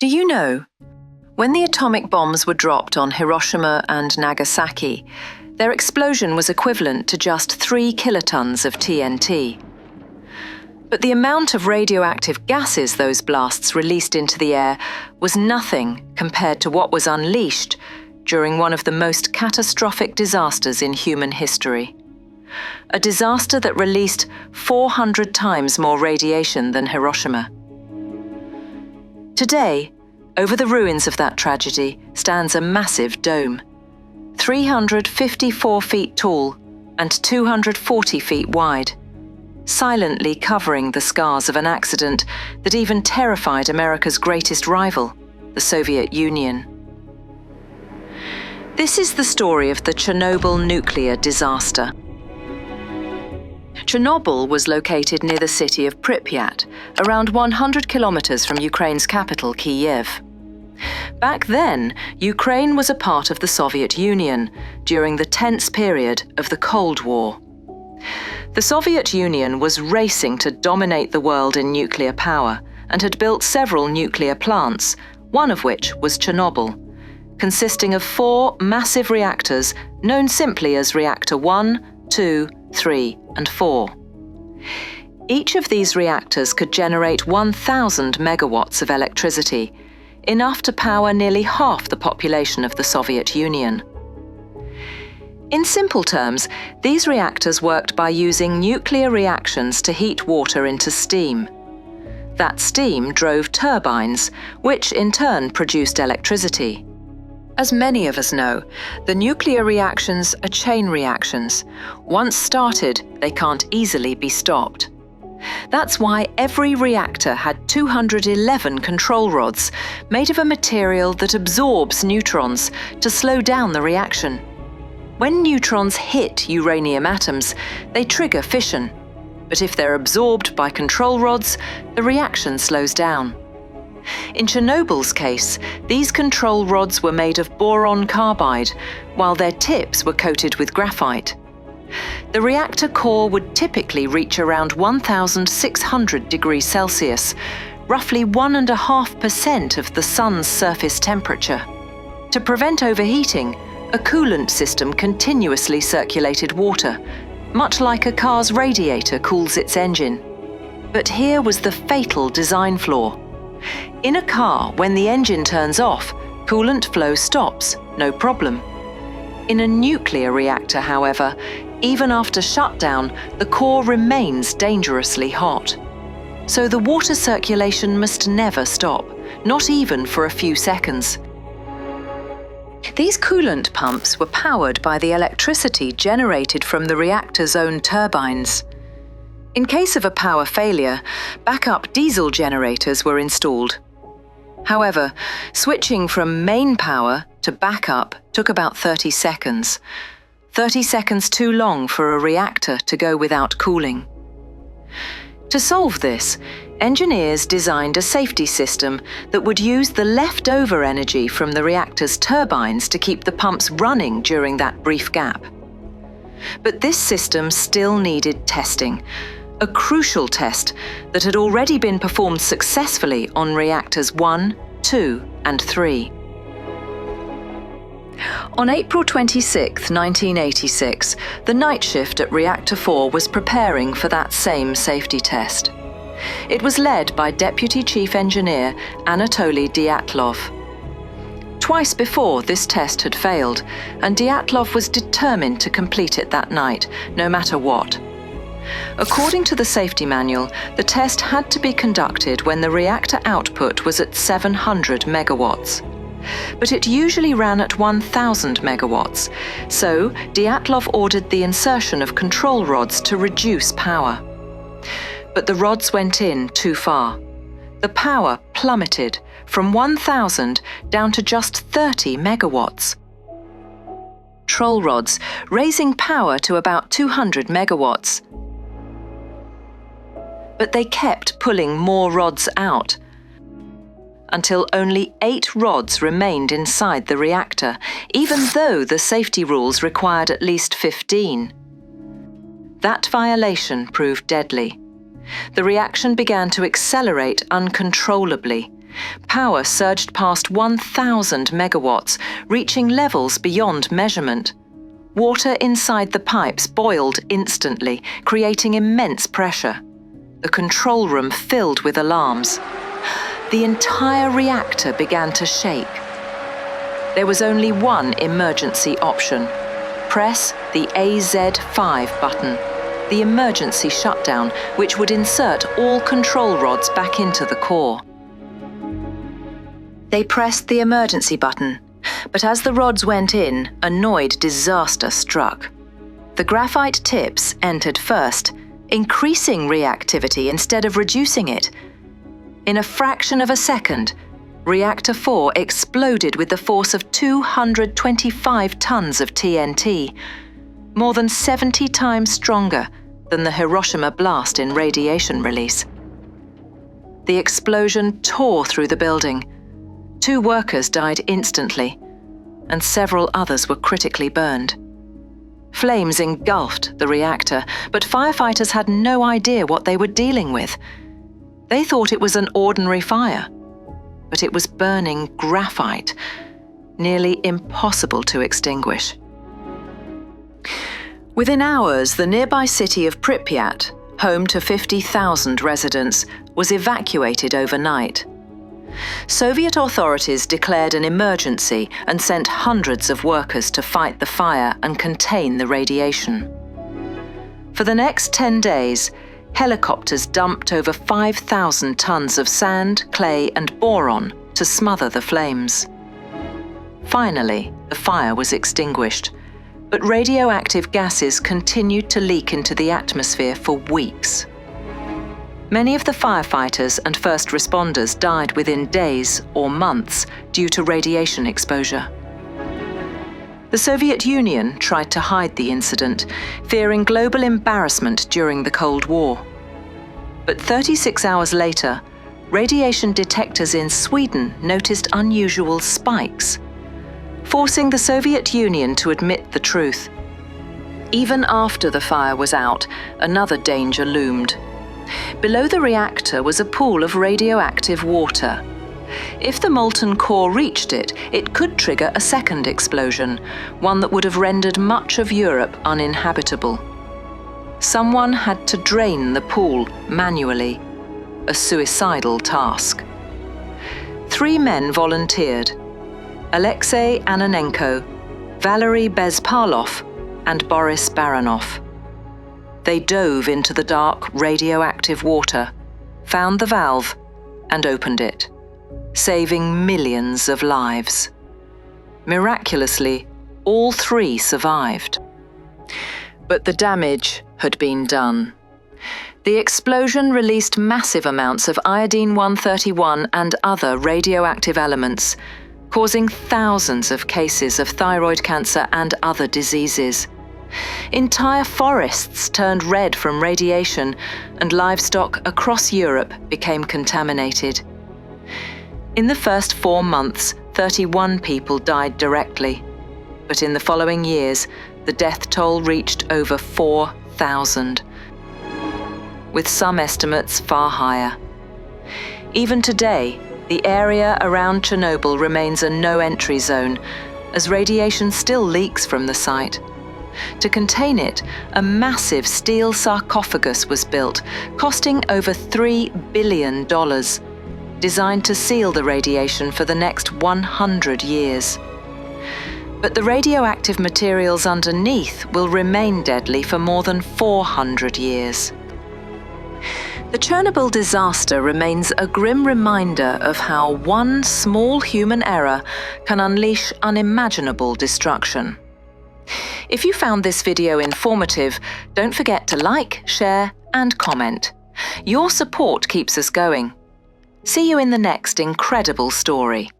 Do you know, when the atomic bombs were dropped on Hiroshima and Nagasaki, their explosion was equivalent to just 3 kilotons of TNT. But the amount of radioactive gases those blasts released into the air was nothing compared to what was unleashed during one of the most catastrophic disasters in human history. A disaster that released 400 times more radiation than Hiroshima. Today, over the ruins of that tragedy stands a massive dome, 354 feet tall and 240 feet wide, silently covering the scars of an accident that even terrified America's greatest rival, the Soviet Union. This is the story of the Chernobyl nuclear disaster. Chernobyl was located near the city of Pripyat, around 100 kilometers from Ukraine's capital, Kyiv. Back then, Ukraine was a part of the Soviet Union during the tense period of the Cold War. The Soviet Union was racing to dominate the world in nuclear power and had built several nuclear plants, one of which was Chernobyl, consisting of 4 massive reactors known simply as Reactor 1, 2, 3, and 4. Each of these reactors could generate 1,000 megawatts of electricity, enough to power nearly half the population of the Soviet Union. In simple terms, these reactors worked by using nuclear reactions to heat water into steam. That steam drove turbines, which in turn produced electricity. As many of us know, the nuclear reactions are chain reactions. Once started, they can't easily be stopped. That's why every reactor had 211 control rods, made of a material that absorbs neutrons to slow down the reaction. When neutrons hit uranium atoms, they trigger fission. But if they're absorbed by control rods, the reaction slows down. In Chernobyl's case, these control rods were made of boron carbide, while their tips were coated with graphite. The reactor core would typically reach around 1,600 degrees Celsius, roughly 1.5% of the sun's surface temperature. To prevent overheating, a coolant system continuously circulated water, much like a car's radiator cools its engine. But here was the fatal design flaw. In a car, when the engine turns off, coolant flow stops, no problem. In a nuclear reactor, however, even after shutdown, the core remains dangerously hot. So the water circulation must never stop, not even for a few seconds. These coolant pumps were powered by the electricity generated from the reactor's own turbines. In case of a power failure, backup diesel generators were installed. However, switching from main power to backup took about 30 seconds. 30 seconds too long for a reactor to go without cooling. To solve this, engineers designed a safety system that would use the leftover energy from the reactor's turbines to keep the pumps running during that brief gap. But this system still needed testing. A crucial test that had already been performed successfully on reactors 1, 2, and 3. On April 26, 1986, the night shift at Reactor 4 was preparing for that same safety test. It was led by Deputy Chief Engineer Anatoly Dyatlov. Twice before, this test had failed, and Dyatlov was determined to complete it that night, no matter what. According to the safety manual, the test had to be conducted when the reactor output was at 700 megawatts. But it usually ran at 1,000 megawatts, so Dyatlov ordered the insertion of control rods to reduce power. But the rods went in too far. The power plummeted from 1,000 down to just 30 megawatts. Control rods, raising power to about 200 megawatts. But they kept pulling more rods out, until only 8 rods remained inside the reactor, even though the safety rules required at least 15. That violation proved deadly. The reaction began to accelerate uncontrollably, Power surged past 1,000 megawatts, reaching levels beyond measurement. Water inside the pipes boiled instantly, creating immense pressure. The control room filled with alarms. The entire reactor began to shake. There was only one emergency option. Press the AZ5 button, the emergency shutdown, which would insert all control rods back into the core. They pressed the emergency button, but as the rods went in, annoyed disaster struck. The graphite tips entered first, increasing reactivity instead of reducing it. In a fraction of a second, Reactor 4 exploded with the force of 225 tons of TNT, more than 70 times stronger than the Hiroshima blast in radiation release. The explosion tore through the building. 2 workers died instantly, and several others were critically burned. Flames engulfed the reactor, but firefighters had no idea what they were dealing with. They thought it was an ordinary fire, but it was burning graphite, nearly impossible to extinguish. Within hours, the nearby city of Pripyat, home to 50,000 residents, was evacuated overnight. Soviet authorities declared an emergency and sent hundreds of workers to fight the fire and contain the radiation. For the next 10 days, helicopters dumped over 5,000 tons of sand, clay, and boron to smother the flames. Finally, the fire was extinguished, but radioactive gases continued to leak into the atmosphere for weeks. Many of the firefighters and first responders died within days or months due to radiation exposure. The Soviet Union tried to hide the incident, fearing global embarrassment during the Cold War. But 36 hours later, radiation detectors in Sweden noticed unusual spikes, forcing the Soviet Union to admit the truth. Even after the fire was out, another danger loomed. Below the reactor was a pool of radioactive water. If the molten core reached it, it could trigger a second explosion, one that would have rendered much of Europe uninhabitable. Someone had to drain the pool manually, a suicidal task. 3 men volunteered: Alexei Ananenko, Valery Bezpalov, and Boris Baranov. They dove into the dark, radioactive water, found the valve, and opened it, saving millions of lives. Miraculously, all 3 survived. But the damage had been done. The explosion released massive amounts of iodine-131 and other radioactive elements, causing thousands of cases of thyroid cancer and other diseases. Entire forests turned red from radiation, and livestock across Europe became contaminated. In the first 4 months, 31 people died directly, but in the following years, the death toll reached over 4,000, with some estimates far higher. Even today, the area around Chernobyl remains a no-entry zone, as radiation still leaks from the site. To contain it, a massive steel sarcophagus was built, costing over $3 billion, designed to seal the radiation for the next 100 years. But the radioactive materials underneath will remain deadly for more than 400 years. The Chernobyl disaster remains a grim reminder of how one small human error can unleash unimaginable destruction. If you found this video informative, don't forget to like, share, and comment. Your support keeps us going. See you in the next incredible story.